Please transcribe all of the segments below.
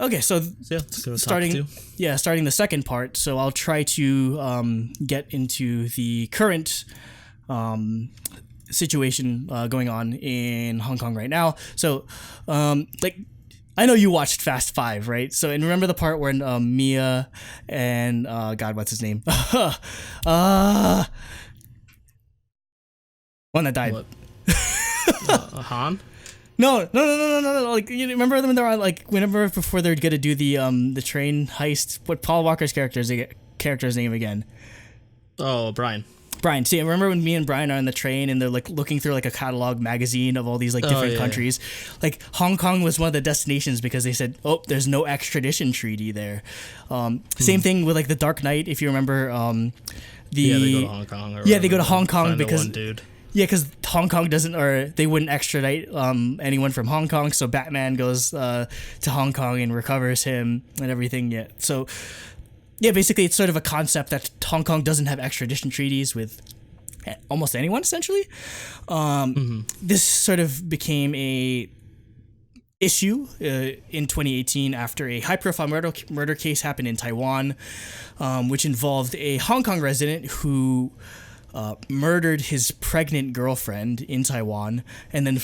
Okay, so let's go to starting topic 2. starting the second part. So I'll try to get into the current situation going on in Hong Kong right now. So I know you watched Fast 5, right? So, and remember the part where Mia and God, what's his name? One that died. What? Han? No. Like, you remember them? They're on, like, whenever before they're gonna do the train heist. What Paul Walker's character's name again? Oh, Brian. Brian. See, I remember when me and Brian are on the train and they're like looking through like a catalog magazine of all these like different countries. Like Hong Kong was one of the destinations because they said, oh, there's no extradition treaty there. Same thing with like the Dark Knight, if you remember. They go to Hong Kong. They go to Hong Kong because one dude. Yeah, because Hong Kong doesn't, or they wouldn't extradite anyone from Hong Kong, so Batman goes to Hong Kong and recovers him and everything. Yeah, so yeah, basically it's sort of a concept that Hong Kong doesn't have extradition treaties with almost anyone, essentially. This sort of became a issue in 2018 after a high-profile murder case happened in Taiwan, which involved a Hong Kong resident who murdered his pregnant girlfriend in Taiwan and then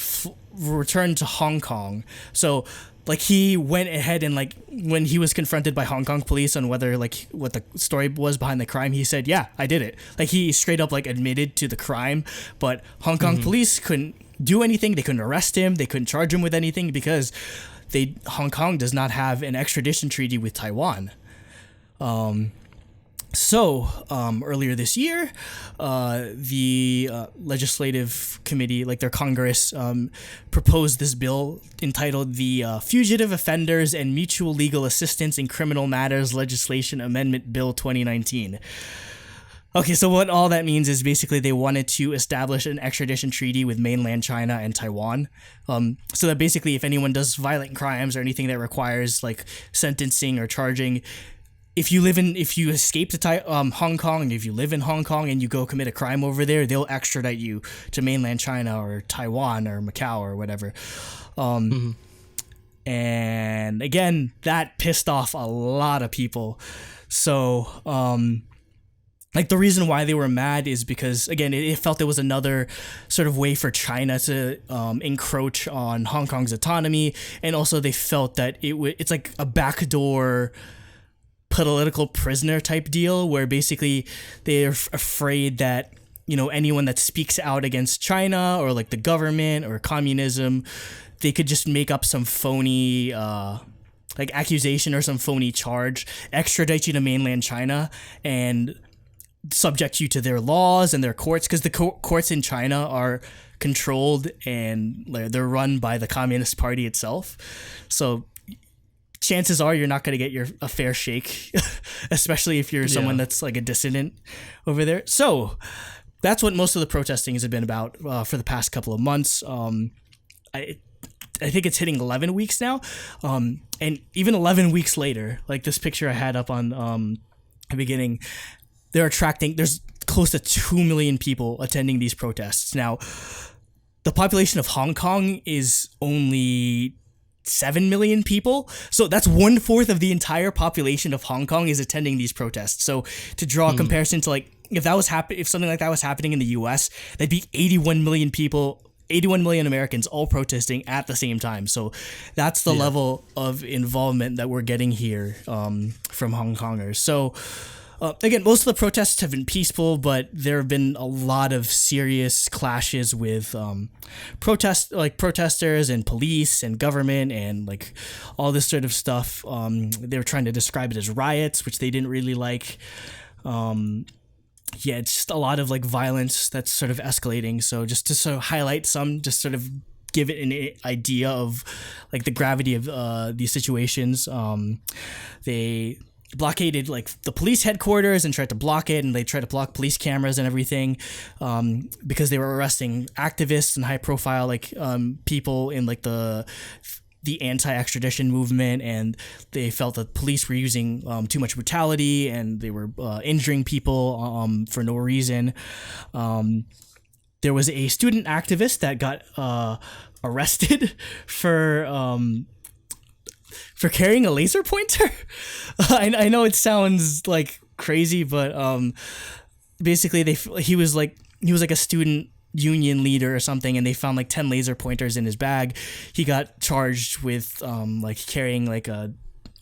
returned to Hong Kong. So like he went ahead and like when he was confronted by Hong Kong police on whether like what the story was behind the crime, he said, yeah, I did it. Like he straight up like admitted to the crime, but Hong Kong police couldn't do anything. They couldn't arrest him. They couldn't charge him with anything because Hong Kong does not have an extradition treaty with Taiwan. So, earlier this year, the legislative committee, like their Congress, proposed this bill entitled the Fugitive Offenders and Mutual Legal Assistance in Criminal Matters Legislation Amendment Bill 2019. Okay, so what all that means is basically they wanted to establish an extradition treaty with mainland China and Taiwan, so that basically if anyone does violent crimes or anything that requires like sentencing or charging, if you escape to Hong Kong, and if you live in Hong Kong and you go commit a crime over there, they'll extradite you to mainland China or Taiwan or Macau or whatever. And again, that pissed off a lot of people. So, like the reason why they were mad is because, again, it felt there was another sort of way for China to encroach on Hong Kong's autonomy. And also they felt that it's like a backdoor political prisoner type deal where basically they're afraid that, you know, anyone that speaks out against China or like the government or communism, they could just make up some phony like accusation or some phony charge, extradite you to mainland China and subject you to their laws and their courts, because the courts in China are controlled and they're run by the Communist Party itself. So chances are you're not going to get a fair shake, especially if you're someone that's like a dissident over there. So that's what most of the protesting has been about for the past couple of months. I think it's hitting 11 weeks now. And even 11 weeks later, like this picture I had up on the beginning, there's close to 2 million people attending these protests. Now, the population of Hong Kong is only 7 million people, so that's 1/4 of the entire population of Hong Kong is attending these protests. So to draw a comparison to like if something like that was happening in the US, that'd be 81 million people, 81 million Americans all protesting at the same time. So that's the level of involvement that we're getting here from Hong Kongers. So again, most of the protests have been peaceful, but there have been a lot of serious clashes with protesters and police and government and like all this sort of stuff. They were trying to describe it as riots, which they didn't really like. It's just a lot of like violence that's sort of escalating. So just to sort of highlight some, just sort of give it an idea of like the gravity of these situations. They blockaded like the police headquarters and tried to block it, and they tried to block police cameras and everything because they were arresting activists and high profile like people in like the anti-extradition movement, and they felt that police were using too much brutality and they were injuring people for no reason. There was a student activist that got arrested for for carrying a laser pointer. I know it sounds like crazy, but basically he was like a student union leader or something, and they found like 10 laser pointers in his bag. He got charged with like carrying like a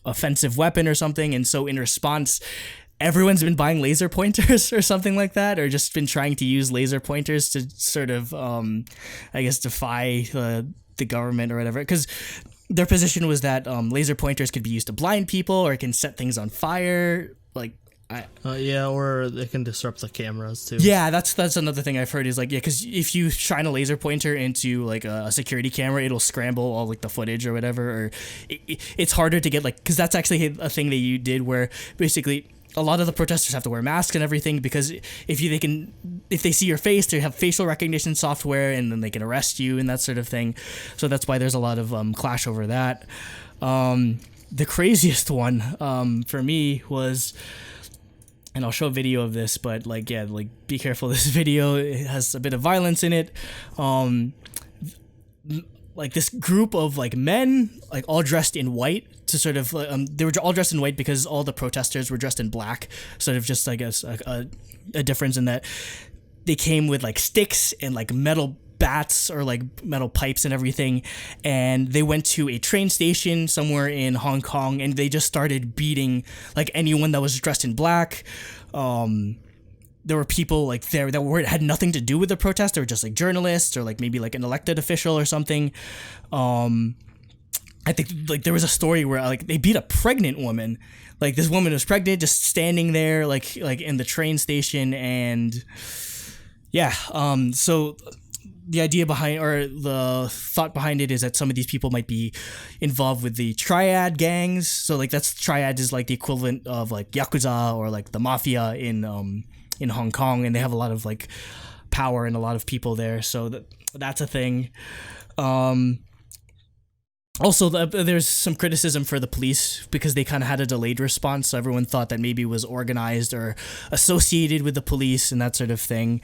offensive weapon or something, and so in response, everyone's been buying laser pointers or something like that, or just been trying to use laser pointers to sort of I guess defy the government or whatever, because their position was that laser pointers could be used to blind people, or it can set things on fire, like yeah, or they can disrupt the cameras too. Yeah, that's another thing I've heard is like, yeah, because if you shine a laser pointer into like a security camera, it'll scramble all like the footage or whatever, or it's harder to get like, because that's actually a thing that you did where basically a lot of the protesters have to wear masks and everything, because if they see your face, they have facial recognition software, and then they can arrest you and that sort of thing. So that's why there's a lot of clash over that. The craziest one for me was, and I'll show a video of this, but like, yeah, like be careful. This video, it has a bit of violence in it. Like this group of like men, like all dressed in white, to sort of they were all dressed in white because all the protesters were dressed in black. Sort of just, I guess, a difference in that they came with like sticks and like metal bats or like metal pipes and everything, and they went to a train station somewhere in Hong Kong, and they just started beating like anyone that was dressed in black. There were people like there that had nothing to do with the protest. They were just like journalists or like maybe like an elected official or something. I think like there was a story where like they beat a pregnant woman. Like this woman was pregnant, just standing there like in the train station, and yeah. So the idea behind, or the thought behind it, is that some of these people might be involved with the triad gangs. So like triad is like the equivalent of like Yakuza or like the mafia in Hong Kong, and they have a lot of like power and a lot of people there. So that's a thing. Also, there's some criticism for the police because they kind of had a delayed response. So everyone thought that maybe it was organized or associated with the police and that sort of thing.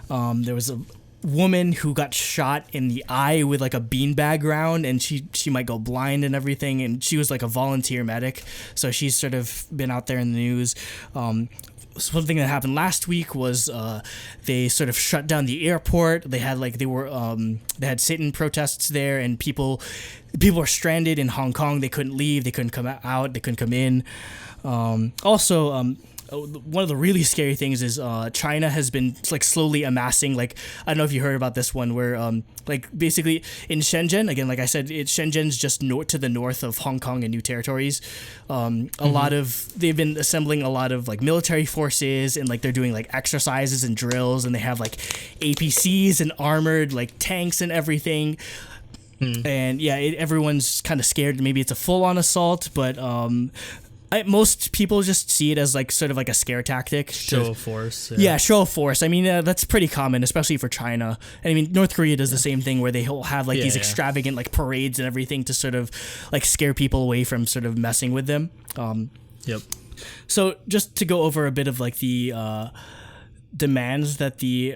There was a woman who got shot in the eye with like a beanbag round, and she might go blind and everything, and she was like a volunteer medic, so she's sort of been out there in the news. Something that happened last week was they sort of shut down the airport. They had they had Satan protests there, and people were stranded in Hong Kong. They couldn't leave, they couldn't come out, they couldn't come in. One of the really scary things is China has been like slowly amassing, like, I don't know if you heard about this one, where like basically in Shenzhen, again, like I said, Shenzhen's just to the north of Hong Kong and New Territories. They've been assembling a lot of like military forces, and like they're doing like exercises and drills, and they have like APCs and armored like tanks and everything. And yeah, everyone's kind of scared. Maybe it's a full-on assault, but most people just see it as like sort of like a scare tactic. Show of force. Yeah, show of force. I mean, that's pretty common, especially for China. And I mean, North Korea does the same thing, where they have like these extravagant like parades and everything to sort of like scare people away from sort of messing with them. Yep. So just to go over a bit of like the demands that the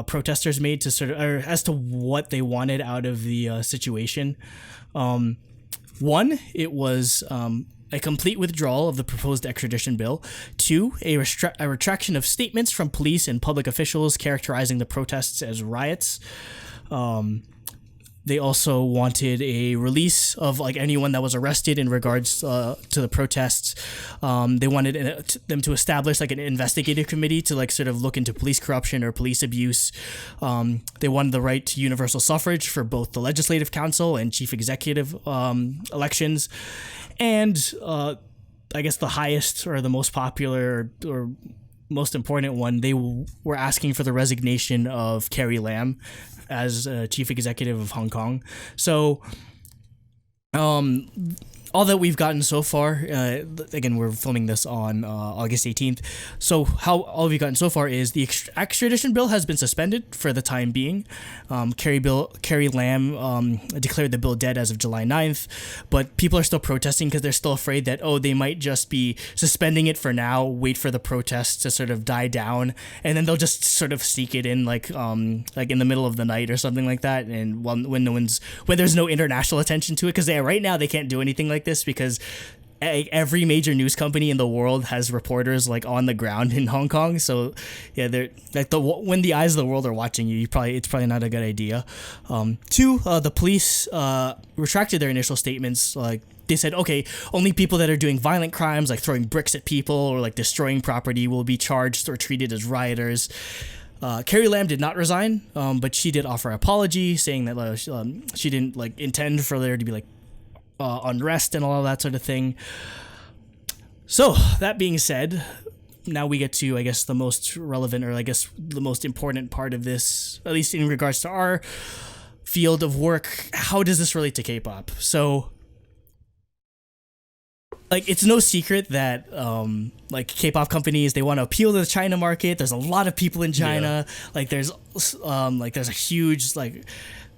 protesters made to sort of, or as to what they wanted out of the situation. One, it was a complete withdrawal of the proposed extradition bill. 2, a retraction of statements from police and public officials characterizing the protests as riots. They also wanted a release of like anyone that was arrested in regards to the protests. They wanted them to establish like an investigative committee to like sort of look into police corruption or police abuse. They wanted the right to universal suffrage for both the Legislative Council and Chief Executive elections. And I guess the highest or the most popular or most important one, they were asking for the resignation of Carrie Lam as chief executive of Hong Kong. So all that we've gotten so far, again, we're filming this on August 18th. So all we've gotten so far is the extradition bill has been suspended for the time being. Carrie Lam declared the bill dead as of July 9th, but people are still protesting because they're still afraid that, they might just be suspending it for now, wait for the protests to sort of die down, and then they'll just sort of sneak it in like in the middle of the night or something like that, and when there's no international attention to it, because right now they can't do anything like like this because every major news company in the world has reporters like on the ground in Hong Kong. So yeah, they're like when the eyes of the world are watching you, it's probably not a good idea. Two, the police retracted their initial statements. Like they said, okay, only people that are doing violent crimes like throwing bricks at people or like destroying property will be charged or treated as rioters. Carrie Lam did not resign, but she did offer an apology, saying that she didn't like intend for there to be like unrest and all of that sort of thing. So that being said, now we get to, I guess, the most relevant, or I guess the most important part of this, at least in regards to our field of work. How does this relate to K-pop? So like, it's no secret that like K-pop companies, they want to appeal to the China market. There's a lot of people in China. Like there's a huge like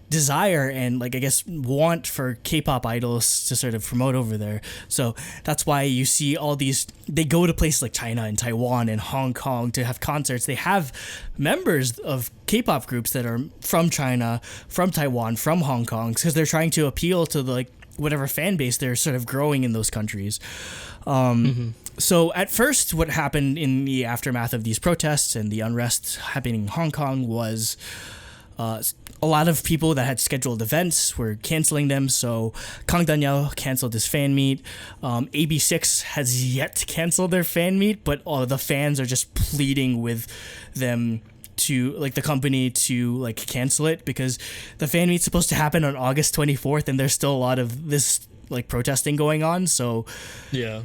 desire and like I guess want for K-pop idols to sort of promote over there. So that's why you see all these, they go to places like China and Taiwan and Hong Kong to have concerts. They have members of K-pop groups that are from China, from Taiwan, from Hong Kong, because they're trying to appeal to the like whatever fan base they're sort of growing in those countries. So at first, what happened in the aftermath of these protests and the unrest happening in Hong Kong was a lot of people that had scheduled events were canceling them. So Kang Daniel canceled his fan meet. AB6 has yet to cancel their fan meet, but all the fans are just pleading with them to like the company to like cancel it, because the fan meet's supposed to happen on August 24th and there's still a lot of this like protesting going on. So yeah,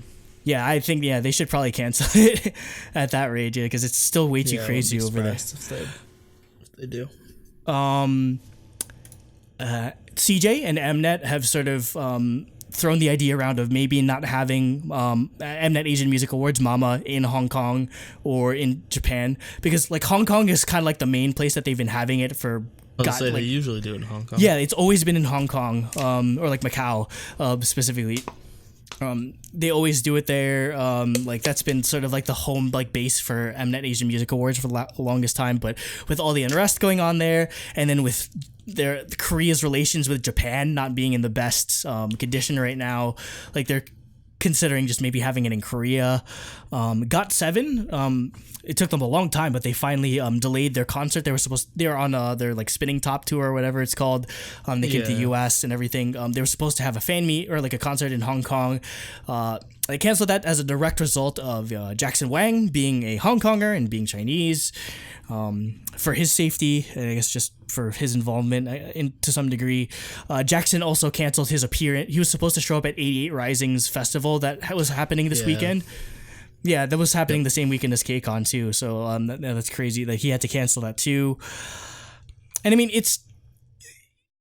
I think they should probably cancel it at that rate, because it's still way too crazy over there. If they do. CJ and Mnet have sort of thrown the idea around of maybe not having Mnet Asian Music Awards Mama in Hong Kong or in Japan, because like Hong Kong is kind of like the main place that they've been having it for. They usually do it in Hong Kong. Yeah, it's always been in Hong Kong, or like Macau specifically. They always do it there. Like that's been sort of like the home like base for Mnet Asian Music Awards for the longest time. But with all the unrest going on there, and then with Korea's relations with Japan not being in the best condition right now, like they're considering just maybe having it in Korea. GOT7, it took them a long time, but they finally delayed their concert. They were on their like spinning top tour or whatever it's called. They came to the US and everything. They were supposed to have a fan meet or like a concert in Hong Kong. They canceled that as a direct result of Jackson Wang being a Hong Konger and being Chinese. For his safety, and I guess just for his involvement to some degree. Jackson also canceled his appearance. He was supposed to show up at 88 Rising's festival that was happening this weekend. Yeah, that was happening the same weekend as KCON too. So that's crazy that he had to cancel that too. And I mean,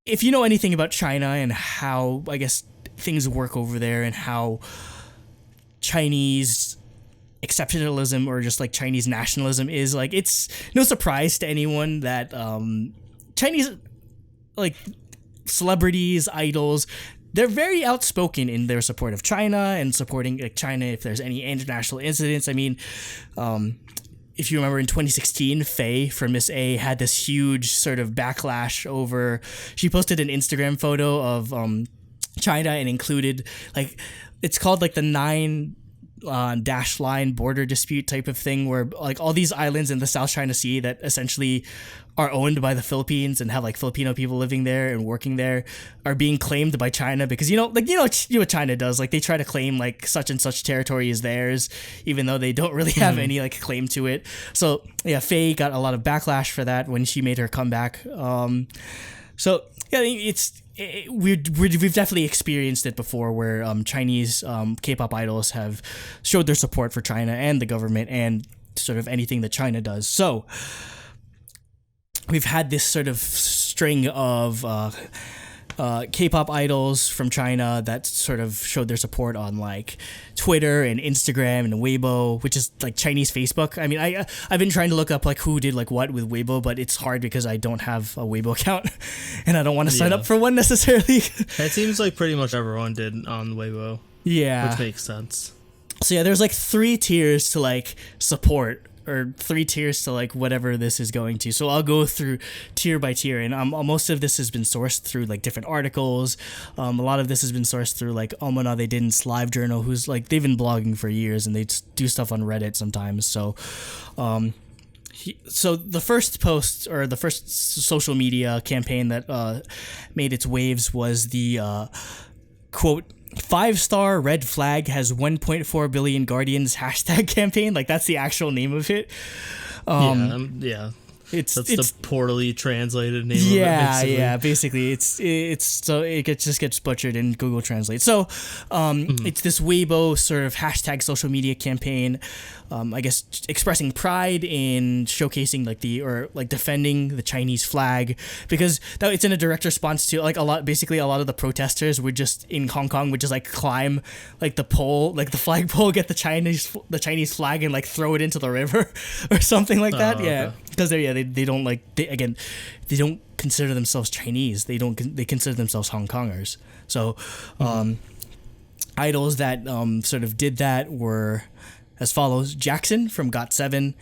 if you know anything about China and how, I guess, things work over there and how Chinese exceptionalism or just like Chinese nationalism is, like, it's no surprise to anyone that Chinese like celebrities, idols, they're very outspoken in their support of China and supporting like China if there's any international incidents. I mean, if you remember in 2016, Faye from Miss A had this huge sort of backlash over, she posted an Instagram photo of China and included like, it's called like the 9 dash line border dispute type of thing, where like all these islands in the South China Sea that essentially are owned by the Philippines and have like Filipino people living there and working there are being claimed by China, because you know what China does, like they try to claim like such and such territory is theirs even though they don't really have any like claim to it. So yeah, Faye got a lot of backlash for that when she made her comeback. So yeah, we've definitely experienced it before, where Chinese K-pop idols have showed their support for China and the government and sort of anything that China does. So we've had this sort of string of K-pop idols from China that sort of showed their support on like Twitter and Instagram and Weibo, which is like Chinese Facebook. I mean, I've been trying to look up like who did like what with Weibo, but it's hard because I don't have a Weibo account and I don't want to sign up for one necessarily. It seems like pretty much everyone did on Weibo. Yeah. Which makes sense. So yeah, there's like 3 tiers to like support or 3 tiers to like whatever this is going to. So I'll go through tier by tier, and most of this has been sourced through like different articles. A lot of this has been sourced through like Omona They Didn't Live Journal, who's like they've been blogging for years and they do stuff on Reddit sometimes. So so the first post or the first social media campaign that made its waves was the quote 5-star red flag has 1.4 billion guardians hashtag campaign. Like that's the actual name of it. Yeah. It's the poorly translated name of it. Basically it's so it just gets butchered in Google Translate. So it's this Weibo sort of hashtag social media campaign, I guess expressing pride in showcasing like defending the Chinese flag, because it's in a direct response to like a lot of the protesters would just in Hong Kong would just like climb like the pole, like the flagpole, get the Chinese flag and like throw it into the river or something like that. Yeah, because they don't like they don't consider themselves Chinese. They consider themselves Hong Kongers. So idols that sort of did that were as follows: Jackson from GOT7,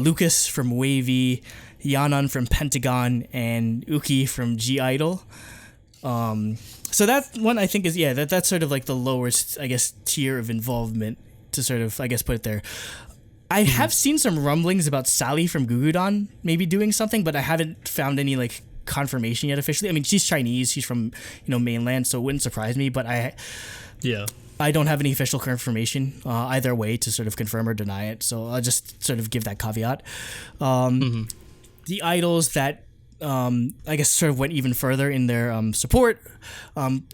Lucas from Wavy, Yanan from Pentagon, and Uki from G Idol. So that one I think is that's sort of like the lowest, I guess, tier of involvement to sort of, I guess, put it there. I have seen some rumblings about Sally from Gugudan maybe doing something, but I haven't found any like confirmation yet officially. I mean, she's Chinese, she's from mainland, so it wouldn't surprise me, but I don't have any official confirmation either way to sort of confirm or deny it, so I'll just sort of give that caveat. The idols that I guess sort of went even further in their support,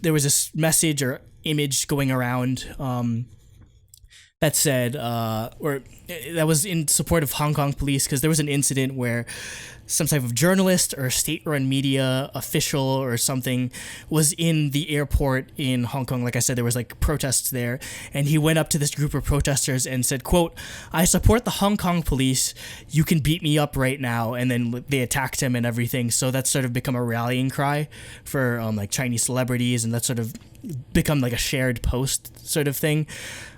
there was this message or image going around that said, or that was in support of Hong Kong police, because there was an incident where some type of journalist or state-run media official or something was in the airport in Hong Kong. Like I said, there was like protests there, and he went up to this group of protesters and said, quote, "I support the Hong Kong police. You can beat me up right now." And then they attacked him and everything. So that's sort of become a rallying cry for like Chinese celebrities, and that's sort of become like a shared post sort of thing.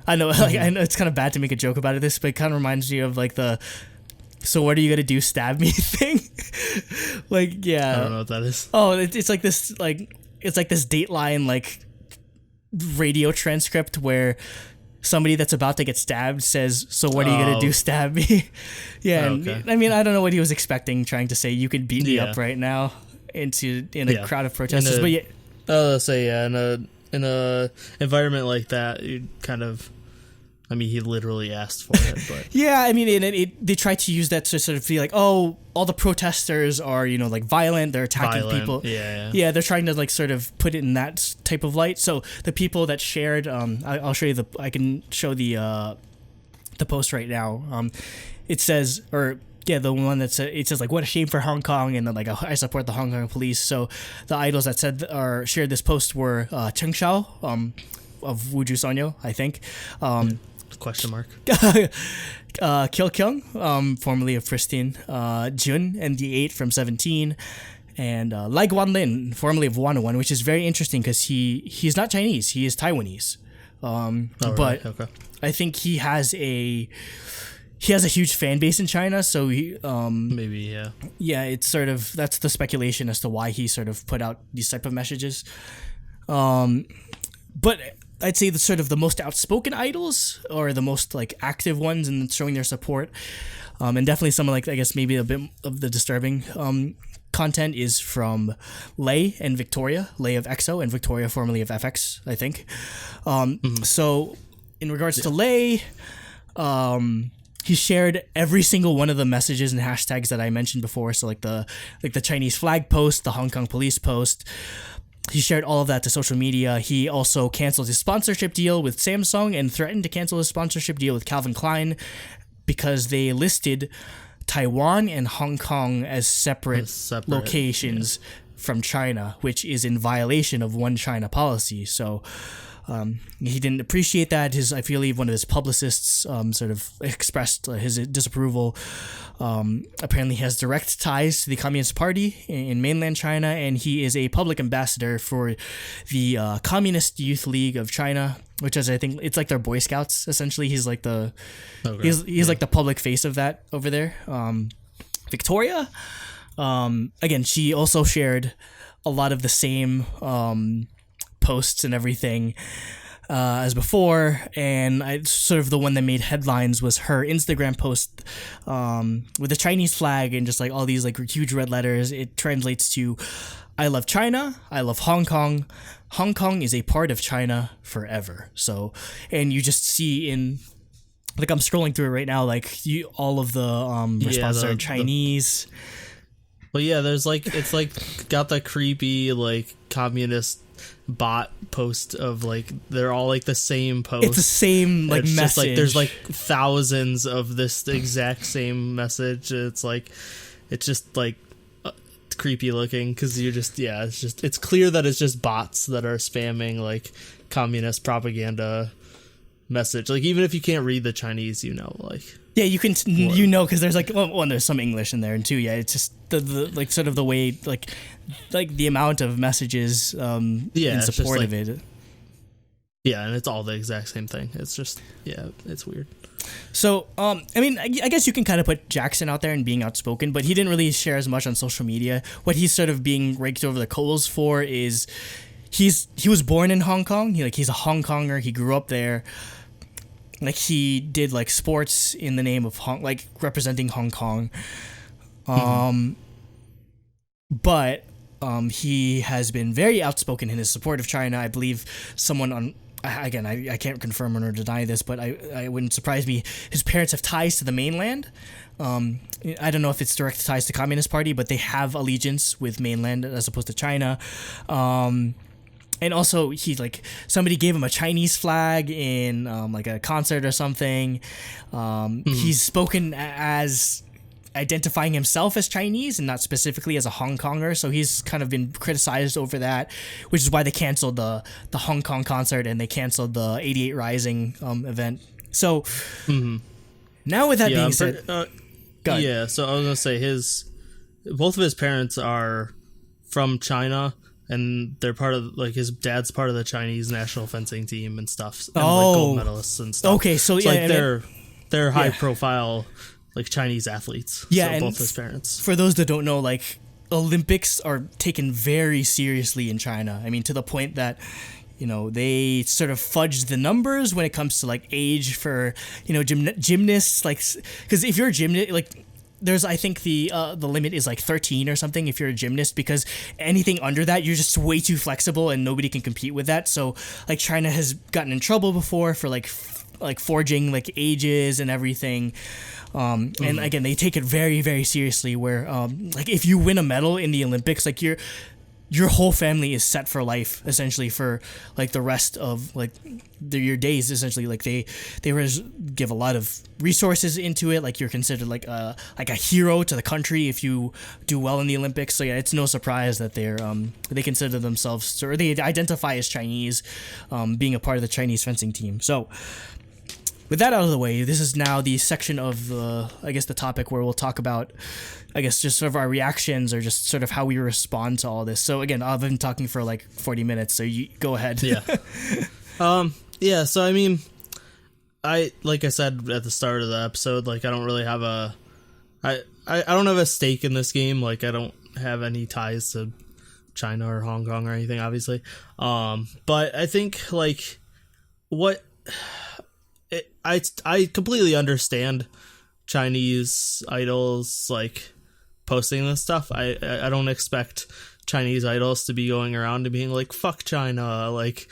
I know, like, I know it's kind of bad to make a joke about this, but it kind of reminds me of like the "so what are you gonna do, stab me" thing. Like, yeah, I don't know what that is. Oh, it's like this, like it's like this Dateline like radio transcript where somebody that's about to get stabbed says, "So what are you gonna do, stab me?" Yeah, okay. I mean, I don't know what he was expecting, trying to say you could beat me up right now in a crowd of protesters, but in a environment like that, you kind of, I mean, he literally asked for it, but yeah, I mean, they try to use that to sort of be like, oh, all the protesters are, like violent, they're attacking people. Yeah, they're trying to like sort of put it in that type of light. So the people that shared, I'll show you I can show the post right now. It says, the one that said, it says like, "What a shame for Hong Kong," and then like, "I support the Hong Kong police." So the idols that said or shared this post were Cheng Shao of Wuju Sonyo, I think. Question mark. Kil Kyung, formerly of Pristine, Jun and the 8 from 17, and Lai Guanlin, formerly of 101, which is very interesting because he's not Chinese, he is Taiwanese. But okay. I think he has a huge fan base in China, so he maybe it's sort of, that's the speculation as to why he sort of put out these type of messages. But I'd say the sort of the most outspoken idols, or the most like active ones and showing their support, and definitely some of like, I guess maybe a bit of the disturbing content is from Lei and Victoria, Lei of EXO and Victoria formerly of FX, I think. So in regards to Lei, he shared every single one of the messages and hashtags that I mentioned before. So like the Chinese flag post, the Hong Kong police post. He shared all of that to social media. He also canceled his sponsorship deal with Samsung and threatened to cancel his sponsorship deal with Calvin Klein because they listed Taiwan and Hong Kong as separate locations from China, which is in violation of One China policy. So he didn't appreciate that. I feel one of his publicists sort of expressed his disapproval. Apparently he has direct ties to the Communist Party in mainland China, and he is a public ambassador for the Communist Youth League of China, which is, I think, it's like their Boy Scouts, essentially. He's like he's like the public face of that over there. Victoria, again, she also shared a lot of the same posts and everything as before, and sort of the one that made headlines was her Instagram post with the Chinese flag and just like all these like huge red letters. It translates to, "I love China, I love Hong Kong, Hong Kong is a part of China forever." So, and you just see in, like, I'm scrolling through it right now, like all of the responses are in Chinese. But yeah, there's like, it's like got the creepy like communist bot post of like, they're all like the same post. It's the same like it's message. Just like there's like thousands of this exact same message. It's like, it's just like creepy looking because you just, yeah, it's clear that it's just bots that are spamming like communist propaganda message. Like, even if you can't read the Chinese, you know, like, yeah, you can, you know, because there's like, well, there's some English in there, and two, yeah, it's just the like sort of the way like the amount of messages in support of it. Yeah, and it's all the exact same thing. It's just, yeah, it's weird. So, I mean, I guess you can kind of put Jackson out there and being outspoken, but he didn't really share as much on social media. What he's sort of being raked over the coals for is he was born in Hong Kong. He's a Hong Konger. He grew up there. Like, he did like sports in the name of representing Hong Kong. But he has been very outspoken in his support of China. I believe someone on, again, I can't confirm or deny this, but I wouldn't surprise me, his parents have ties to the mainland. I don't know if it's direct ties to Communist Party, but they have allegiance with mainland as opposed to China. And also, somebody gave him a Chinese flag in like a concert or something. He's spoken as identifying himself as Chinese and not specifically as a Hong Konger, so he's kind of been criticized over that, which is why they canceled the Hong Kong concert and they canceled the 88 Rising event. So now with that being said, yeah, so I was gonna say both of his parents are from China. And they're part of, like, his dad's part of the Chinese national fencing team and stuff. And, like, gold medalists and stuff. Okay, so yeah. Like, they're high profile, like, Chinese athletes. Yeah, so and both his parents. For those that don't know, like, Olympics are taken very seriously in China. I mean, to the point that, you know, they sort of fudge the numbers when it comes to, like, age for, you know, gymnasts. Like, because if you're a gymnast, like, there's, I think the limit is like 13 or something if you're a gymnast, because anything under that, you're just way too flexible and nobody can compete with that. So like China has gotten in trouble before for like forging like ages and everything. And again, they take it very, very seriously where like if you win a medal in the Olympics, like your whole family is set for life, essentially, for like the rest of like your days, essentially. Like they give a lot of resources into it. Like you're considered like a hero to the country if you do well in the Olympics. So yeah, it's no surprise that they consider themselves, or they identify as Chinese, being a part of the Chinese fencing team. So with that out of the way, this is now the section of the topic where we'll talk about, I guess, just sort of our reactions or just sort of how we respond to all this. So again, I've been talking for like 40 minutes, so you go ahead. Yeah. Yeah, so I mean, like I said at the start of the episode, like I don't really have I don't have a stake in this game. Like I don't have any ties to China or Hong Kong or anything, obviously. But I think like I completely understand Chinese idols like posting this stuff. I don't expect Chinese idols to be going around and being like fuck China, like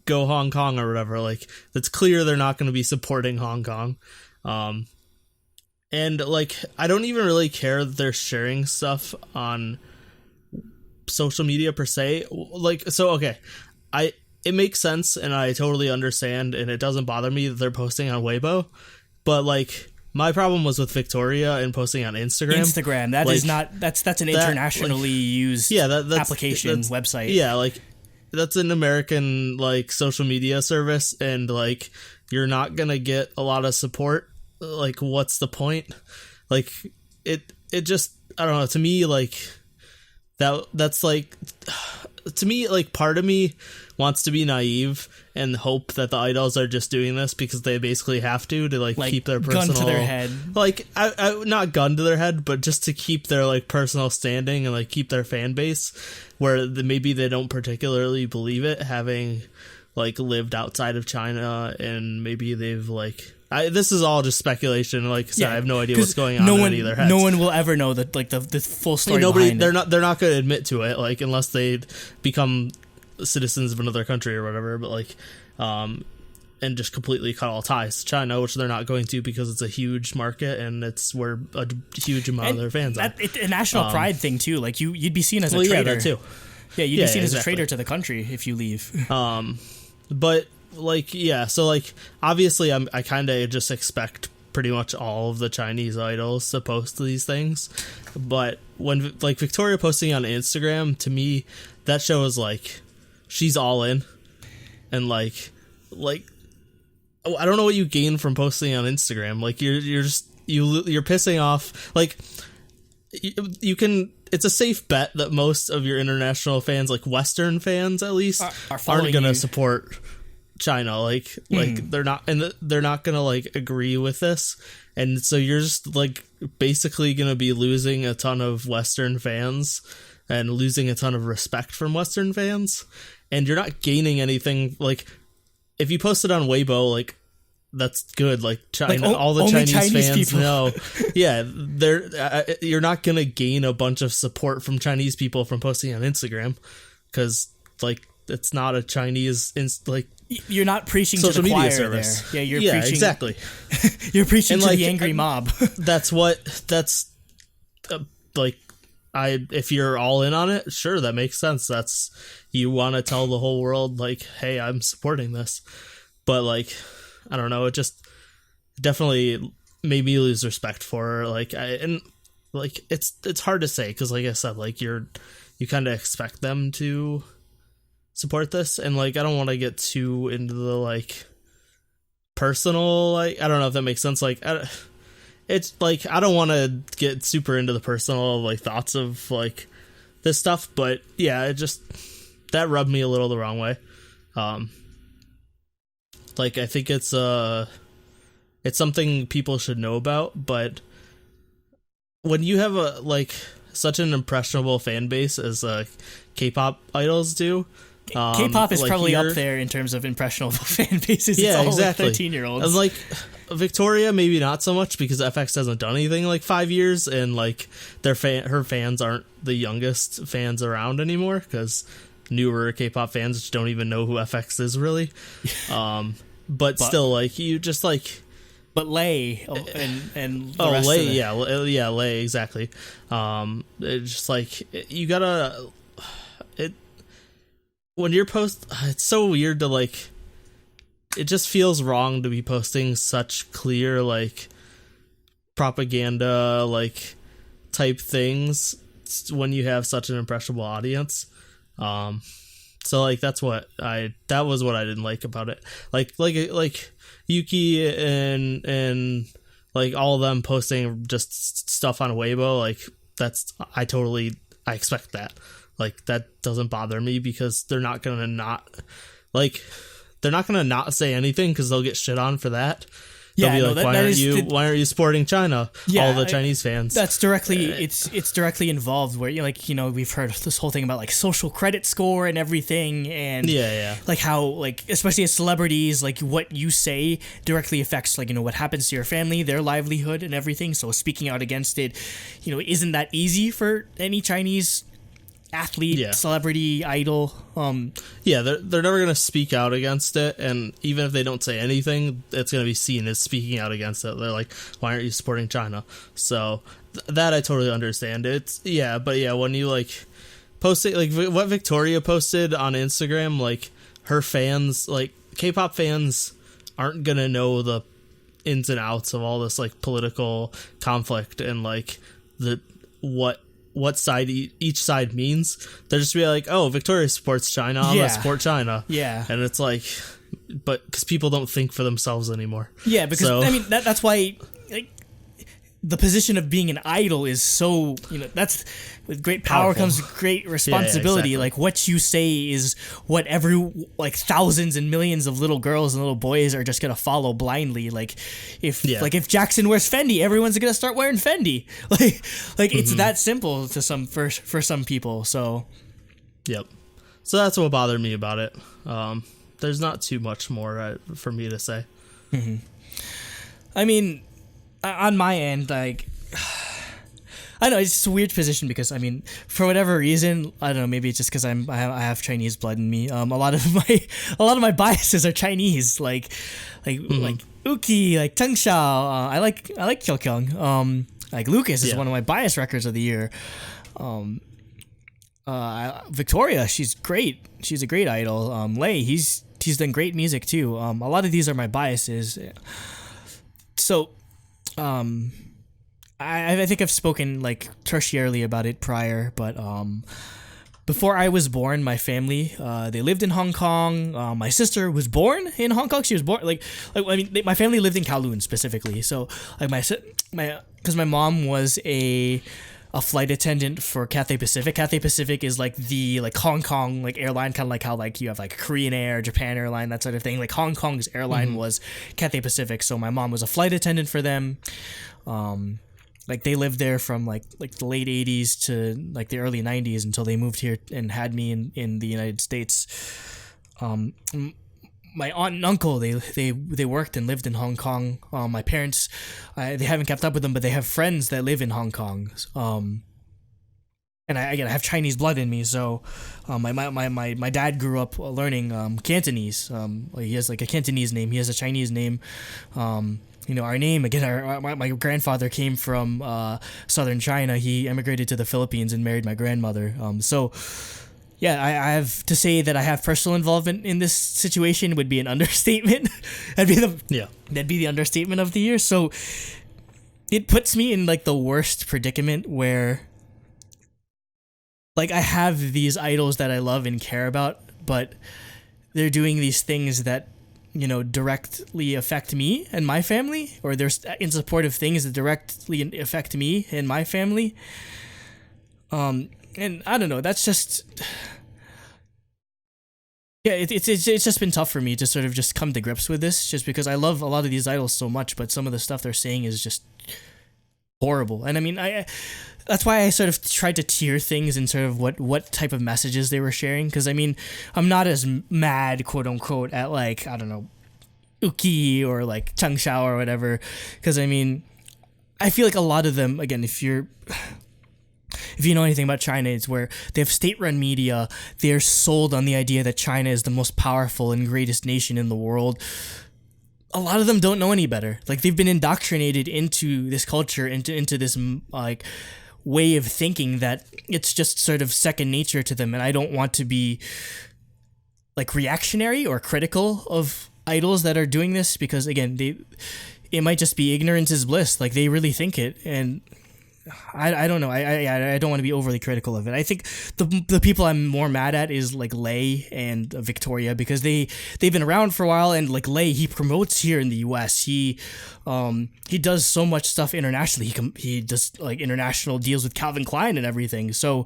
go Hong Kong or whatever. Like it's clear they're not going to be supporting Hong Kong. And like I don't even really care that they're sharing stuff on social media per se. Like so okay, it makes sense and I totally understand and it doesn't bother me that they're posting on Weibo, but like My problem was with Victoria and posting on Instagram. That is not that's an internationally used application website. Yeah, like that's an American like social media service, and like you're not gonna get a lot of support. Like, what's the point? Like it just, I don't know, to me, like that's like, to me, like, part of me wants to be naive and hope that the idols are just doing this because they basically have to like keep their personal gun to their head. Like, I not gun to their head, but just to keep their like personal standing and like keep their fan base, where maybe they don't particularly believe it, having like lived outside of China, and maybe they've like, this is all just speculation. Like I said, I have no idea what's going on in any of their heads. No one will ever know that, like, the full story. They're not going to admit to it, like, unless they become citizens of another country or whatever. But like, and just completely cut all ties to China, which they're not going to, because it's a huge market and it's where a huge amount of their fans are. It's a national pride thing too. Like you'd be seen as a traitor. Yeah, that too. Yeah, you'd be seen as a traitor to the country if you leave. But like, yeah, so like, obviously I kind of just expect pretty much all of the Chinese idols to post these things. But when like Victoria posting on Instagram, to me, that shows like she's all in, and like I don't know what you gain from posting on Instagram. Like you're pissing off. Like you can. It's a safe bet that most of your international fans, like Western fans at least, aren't going to support China. Like they're not, and they're not going to like agree with this. And so you're just like basically going to be losing a ton of Western fans and losing a ton of respect from Western fans. And you're not gaining anything. Like if you post it on Weibo, like, that's good. Like China, like, all the Chinese fans people know. Yeah, you're not gonna gain a bunch of support from Chinese people from posting on Instagram, because like it's not a Chinese like you're not preaching social to the media choir service. There. Yeah, you're preaching exactly. You're preaching to the angry mob. That's like, if you're all in on it, sure, that makes sense. That's, you want to tell the whole world like, hey, I'm supporting this. But like, I don't know, it just definitely made me lose respect for her. Like, it's hard to say, because like I said, like you kind of expect them to support this, and like I don't want to get too into the like personal, like, I don't know if that makes sense. Like it's like I don't want to get super into the personal like thoughts of like this stuff, but yeah, it just, that rubbed me a little the wrong way. Like, I think it's something people should know about, but when you have a like such an impressionable fan base as K-pop idols do, K-pop is like probably up there in terms of impressionable fan bases. Yeah, it's all exactly. Like 13-year-olds. And like Victoria, maybe not so much, because FX hasn't done anything in like 5 years, and like her fans aren't the youngest fans around anymore, because newer K-pop fans just don't even know who FX is really. But still, like, you just like, but Lay and the rest Lay, of the... yeah, Lay, exactly. It's just like, you gotta, when you're it's so weird to like, it just feels wrong to be posting such clear like propaganda like type things when you have such an impressionable audience. So like that was what I didn't like about it. Like Yuki and like all of them posting just stuff on Weibo, like I expect that. Like that doesn't bother me, because they're not gonna not say anything, because they'll get shit on for that. They'll be like, why aren't you supporting China? Yeah, all the Chinese fans. That's directly it's directly involved, where we've heard this whole thing about like social credit score and everything, and like how like especially as celebrities, like what you say directly affects like what happens to your family, their livelihood, and everything. So speaking out against it, isn't that easy for any Chinese athlete, celebrity, idol. They're never gonna speak out against it, and even if they don't say anything, it's gonna be seen as speaking out against it. They're like, why aren't you supporting China? So that I totally understand. When you like post it, like what Victoria posted on Instagram, like her fans, like K-pop fans, aren't gonna know the ins and outs of all this like political conflict and like the what side each side means. They'll just be like, oh, Victoria supports China, I'm gonna support China. Yeah. And it's like, but because people don't think for themselves anymore. Yeah, because I mean that's why like the position of being an idol is so, that's with great power comes great responsibility. Yeah, exactly. Like what you say is what like thousands and millions of little girls and little boys are just gonna follow blindly. Like if Jackson wears Fendi, everyone's gonna start wearing Fendi. Like it's that simple to for some people. So yep. So that's what bothered me about it. There's not too much more for me to say. Mm-hmm. I mean, on my end, like, I know it's just a weird position because I mean, for whatever reason, I don't know, maybe it's just because I have Chinese blood in me. A lot of my biases are Chinese, like Uki, like Teng Xiao. I like Kyokyoung. Like Lucas is one of my bias records of the year. Victoria, she's great. She's a great idol. Lei, he's done great music too. A lot of these are my biases. So, I think I've spoken like tertiarily about it prior, but before I was born, my family they lived in Hong Kong. My sister was born in Hong Kong. She was born my family lived in Kowloon specifically. So like because my mom was a flight attendant for Cathay Pacific. Cathay Pacific is like the Hong Kong airline, kind of like how you have like Korean Air, Japan Airline, that sort of thing. Like Hong Kong's airline was Cathay Pacific. So my mom was a flight attendant for them. Like they lived there from like the late 80s to like the early 90s until they moved here and had me in the United States. My aunt and uncle, they worked and lived in Hong Kong. My parents, they haven't kept up with them, but they have friends that live in Hong Kong. And I have Chinese blood in me, so my dad grew up learning Cantonese. He has like a Cantonese name. He has a Chinese name. Our name again. My grandfather came from southern China. He immigrated to the Philippines and married my grandmother. So. Yeah, I have to say that I have personal involvement in this situation would be an understatement. That'd be the understatement of the year. So it puts me in like the worst predicament where like I have these idols that I love and care about, but they're doing these things that directly affect me and my family, or they're in support of things that directly affect me and my family. And I don't know, that's just... Yeah, it's just been tough for me to sort of just come to grips with this, just because I love a lot of these idols so much, but some of the stuff they're saying is just horrible. And I mean, that's why I sort of tried to tier things in sort of what type of messages they were sharing, because I mean, I'm not as mad, quote unquote, at like, I don't know, Uki or like Chang Xiao or whatever, because I mean, I feel like a lot of them, again, if you know anything about China, it's where they have state-run media. They're sold on the idea that China is the most powerful and greatest nation in the world. A lot of them don't know any better. Like they've been indoctrinated into this culture, into this like way of thinking that it's just sort of second nature to them. And I don't want to be like reactionary or critical of idols that are doing this, because again, it might just be ignorance is bliss. Like they really think it, and I don't know. I don't want to be overly critical of it. I think the people I'm more mad at is like Lei and Victoria, because they've been around for a while, and like Lei, he promotes here in the US. He does so much stuff internationally. He does like international deals with Calvin Klein and everything. So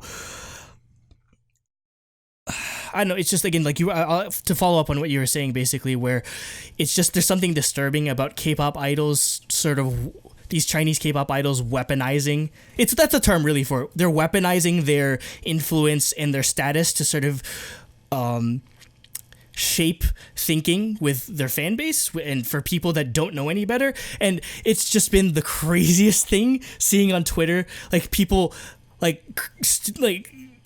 I don't know. It's just, again, like to follow up on what you were saying, basically, where it's just there's something disturbing about K-pop idols, sort of these Chinese K-pop idols weaponizing. That's a term really for it. They're weaponizing their influence and their status to sort of shape thinking with their fan base and for people that don't know any better. And it's just been the craziest thing seeing on Twitter, like people like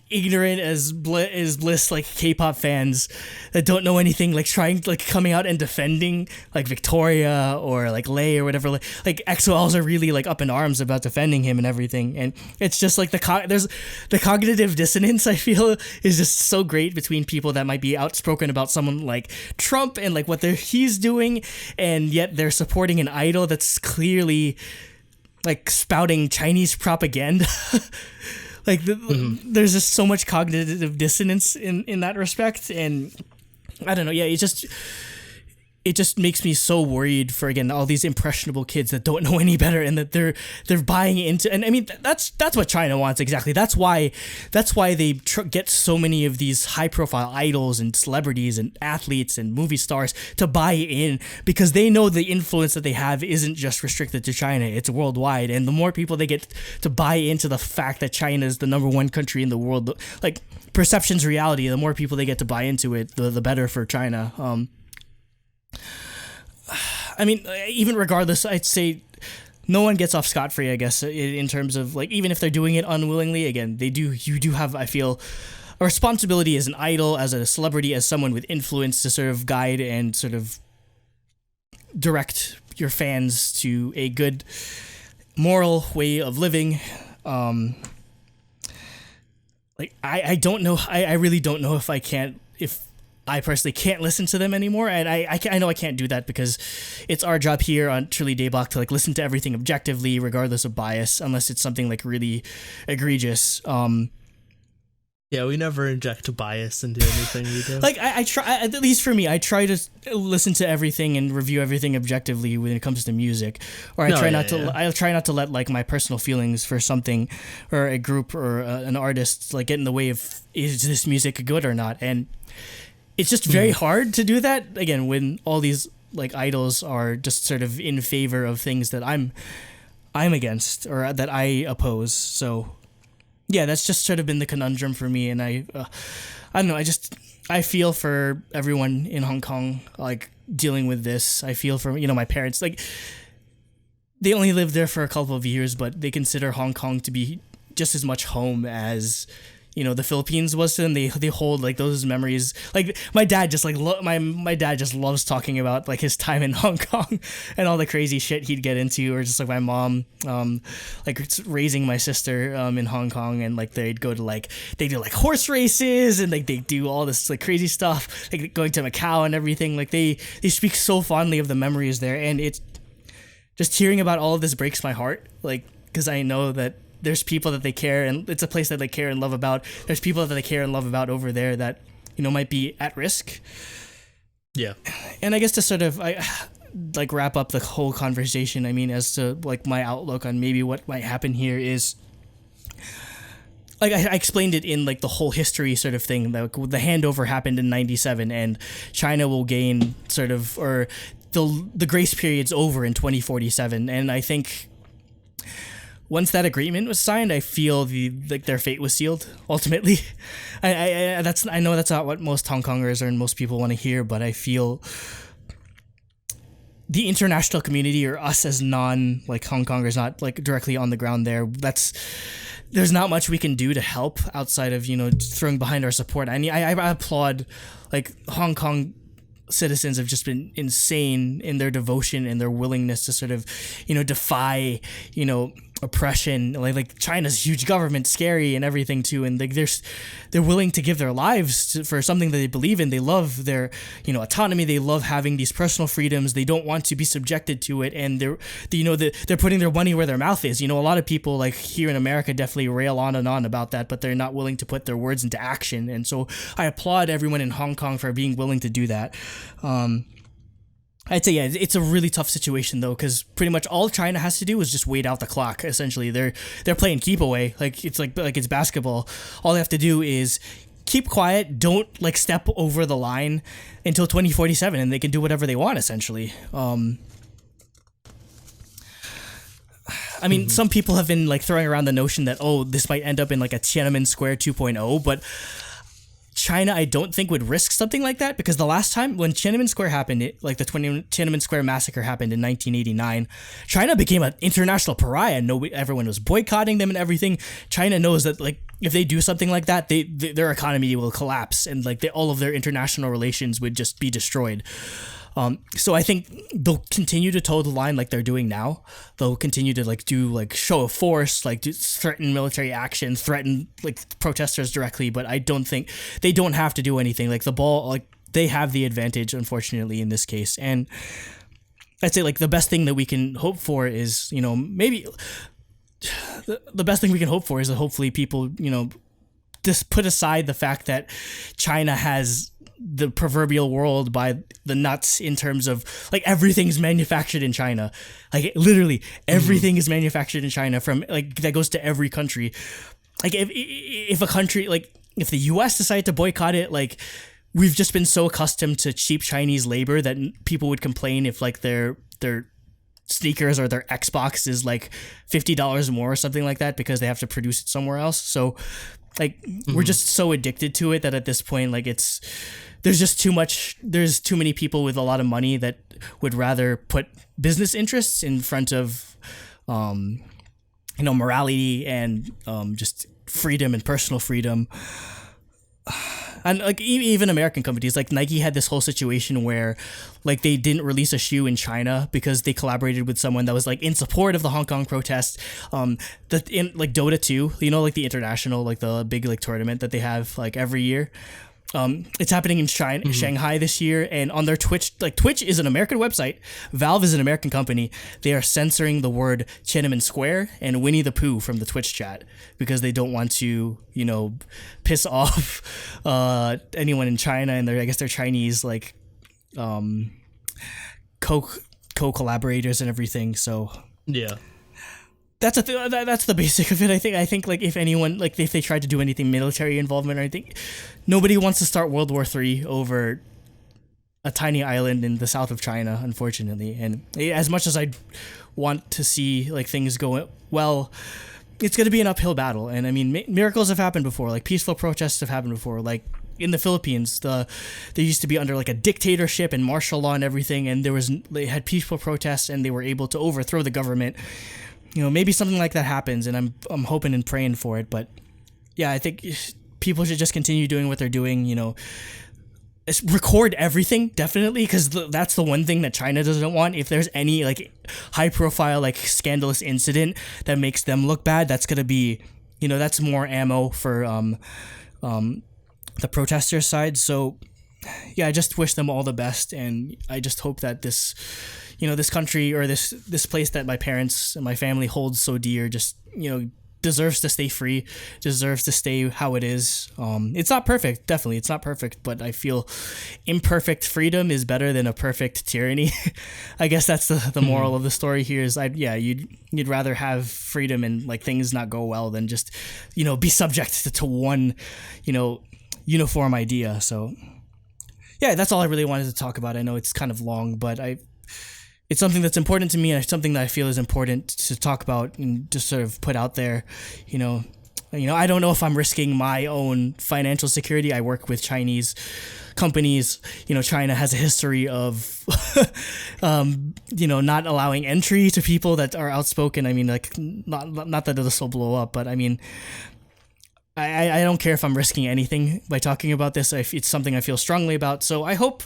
ignorant as bliss like K-pop fans that don't know anything, like trying like coming out and defending like Victoria or like Lay or whatever, like EXO-Ls are really like up in arms about defending him and everything, and it's just like there's the cognitive dissonance I feel is just so great between people that might be outspoken about someone like Trump and like what he's doing, and yet they're supporting an idol that's clearly like spouting Chinese propaganda. Like there's just so much cognitive dissonance in that respect, and I don't know. Yeah, it just makes me so worried for, again, all these impressionable kids that don't know any better, and that they're buying into. And I mean, that's what China wants exactly. That's why they get so many of these high profile idols and celebrities and athletes and movie stars to buy in, because they know the influence that they have isn't just restricted to China, it's worldwide. And the more people they get to buy into the fact that China is the number one country in the world, like perception's reality, the more people they get to buy into it, the better for China. I mean, even regardless, I'd say no one gets off scot-free, I guess, in terms of, like, even if they're doing it unwillingly. Again, you do have, I feel, a responsibility as an idol, as a celebrity, as someone with influence to sort of guide and sort of direct your fans to a good moral way of living. Like, I don't know, I really don't know if I personally can't listen to them anymore, and I know I can't do that because it's our job here on Truly Daebak to like listen to everything objectively, regardless of bias, unless it's something like really egregious. Yeah, we never inject bias into anything we do. Like I try, at least for me, I try to listen to everything and review everything objectively when it comes to music, or I try not to let like my personal feelings for something or a group or an artist like get in the way of, is this music good or not. And it's just very hard to do that, again, when all these like idols are just sort of in favor of things that I'm against or that I oppose. So yeah, that's just sort of been the conundrum for me, and I don't know, I feel for everyone in Hong Kong like dealing with this. I feel for, my parents, like they only lived there for a couple of years, but they consider Hong Kong to be just as much home as the Philippines was to them. They hold like those memories. Like my dad just like my dad just loves talking about like his time in Hong Kong and all the crazy shit he'd get into, or just like my mom like raising my sister in Hong Kong, and like they'd go to like they do like horse races, and like they do all this like crazy stuff, like going to Macau and everything. Like they speak so fondly of the memories there, and it's just hearing about all of this breaks my heart, like because I know that there's people that they care, and it's a place that they care and love about. There's people that they care and love about over there that, might be at risk. Yeah. And I guess to sort of like wrap up the whole conversation, I mean, as to like my outlook on maybe what might happen here is, like I explained it in like the whole history sort of thing, that the handover happened in 97 and China will gain sort of, or the grace period's over in 2047. And I think once that agreement was signed, I feel their fate was sealed. Ultimately, I know that's not what most Hong Kongers and most people want to hear, but I feel the international community, or us as non like Hong Kongers, not like directly on the ground there, there's not much we can do to help outside of throwing behind our support. I applaud like Hong Kong citizens have just been insane in their devotion and their willingness to sort of defy oppression. Like China's huge government, scary and everything too, and like they're willing to give their lives for something that they believe in. They love their autonomy. They love having these personal freedoms. They don't want to be subjected to it, and they're putting their money where their mouth is. A lot of people like here in America definitely rail on and on about that, but they're not willing to put their words into action. And so I applaud everyone in Hong Kong for being willing to do that. I'd say, yeah, it's a really tough situation though, because pretty much all China has to do is just wait out the clock. Essentially, they're playing keep away, like it's basketball. All they have to do is keep quiet, don't like step over the line until 2047, and they can do whatever they want. Essentially, I mean, some people have been like throwing around the notion that this might end up in like a Tiananmen Square 2.0, but China, I don't think would risk something like that, because the last time when Tiananmen Square happened, like the Tiananmen Square massacre happened in 1989, China became an international pariah. Everyone was boycotting them and everything. China knows that like if they do something like that, their economy will collapse, and like all of their international relations would just be destroyed. So I think they'll continue to toe the line like they're doing now. They'll continue to like do like show of force, like threaten military action, threaten like protesters directly. But I don't think they don't have to do anything. Like they have the advantage, unfortunately, in this case. And I'd say like the best thing that we can hope for is, maybe the best thing we can hope for is that hopefully people, just put aside the fact that China has the proverbial world by the nuts in terms of like everything's manufactured in China. Like literally everything is manufactured in China, from like that goes to every country. Like if a country, like if the US decided to boycott it, like we've just been so accustomed to cheap Chinese labor that people would complain if like their sneakers or their Xbox is like $50 more or something like that because they have to produce it somewhere else. So like we're just so addicted to it that at this point, like there's too many people with a lot of money that would rather put business interests in front of morality and just freedom and personal freedom. And like even American companies like Nike had this whole situation where like they didn't release a shoe in China because they collaborated with someone that was like in support of the Hong Kong protests. In like Dota 2, like the international, like the big like tournament that they have like every year. It's happening in Shanghai this year, and on their Twitch, like Twitch is an American website, Valve is an American company. They are censoring the word Tiananmen Square and Winnie the Pooh from the Twitch chat because they don't want to, piss off anyone in China and I guess they're Chinese like co-collaborators and everything. So yeah. That's that's the basic of it. I think like if anyone, like if they tried to do anything military involvement or anything, nobody wants to start World War III over a tiny island in the south of China, unfortunately. And as much as I want to see like things go well, it's going to be an uphill battle. And I mean, miracles have happened before. Like peaceful protests have happened before. Like in the Philippines, they used to be under like a dictatorship and martial law and everything, and they had peaceful protests and they were able to overthrow the government. Maybe something like that happens, and I'm hoping and praying for it. But yeah, I think people should just continue doing what they're doing. Record everything, definitely, because that's the one thing that China doesn't want. If there's any like high profile like scandalous incident that makes them look bad, that's gonna be that's more ammo for the protesters' side. So yeah, I just wish them all the best, and I just hope that this this country or this place that my parents and my family hold so dear just deserves to stay free, deserves to stay how it is. It's not perfect, definitely it's not perfect, but I feel imperfect freedom is better than a perfect tyranny. I guess that's the moral of the story here is you'd rather have freedom and like things not go well than just be subject to one uniform idea. So yeah, that's all I really wanted to talk about. I know it's kind of long, but it's something that's important to me, and it's something that I feel is important to talk about and just sort of put out there. I don't know if I'm risking my own financial security. I work with Chinese companies. China has a history of, not allowing entry to people that are outspoken. I mean, like, not that this will blow up, but I mean, I don't care if I'm risking anything by talking about this. It's something I feel strongly about. So I hope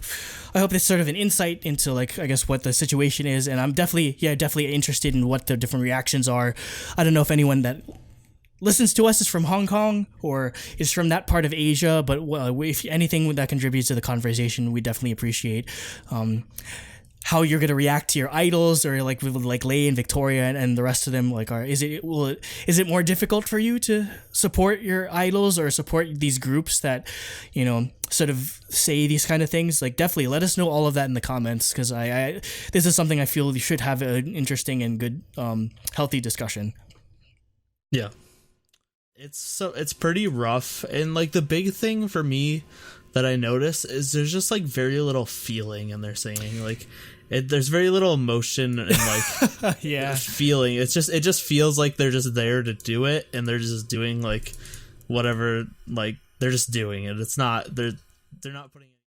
it's sort of an insight into like, I guess, what the situation is. And I'm definitely interested in what the different reactions are. I don't know if anyone that listens to us is from Hong Kong or is from that part of Asia, but if anything that contributes to the conversation, we definitely appreciate. How you're gonna react to your idols, or like with like Lei and Victoria and the rest of them. Like, is it more difficult for you to support your idols or support these groups that sort of say these kind of things? Like, definitely let us know all of that in the comments, because I this is something I feel you should have an interesting and good healthy discussion. Yeah, it's pretty rough, and like the big thing for me that I notice is there's just like very little feeling in their singing. Like there's very little emotion and like feeling. It just feels like they're just there to do it, and they're just doing like whatever like They're just doing it. It's not they're not putting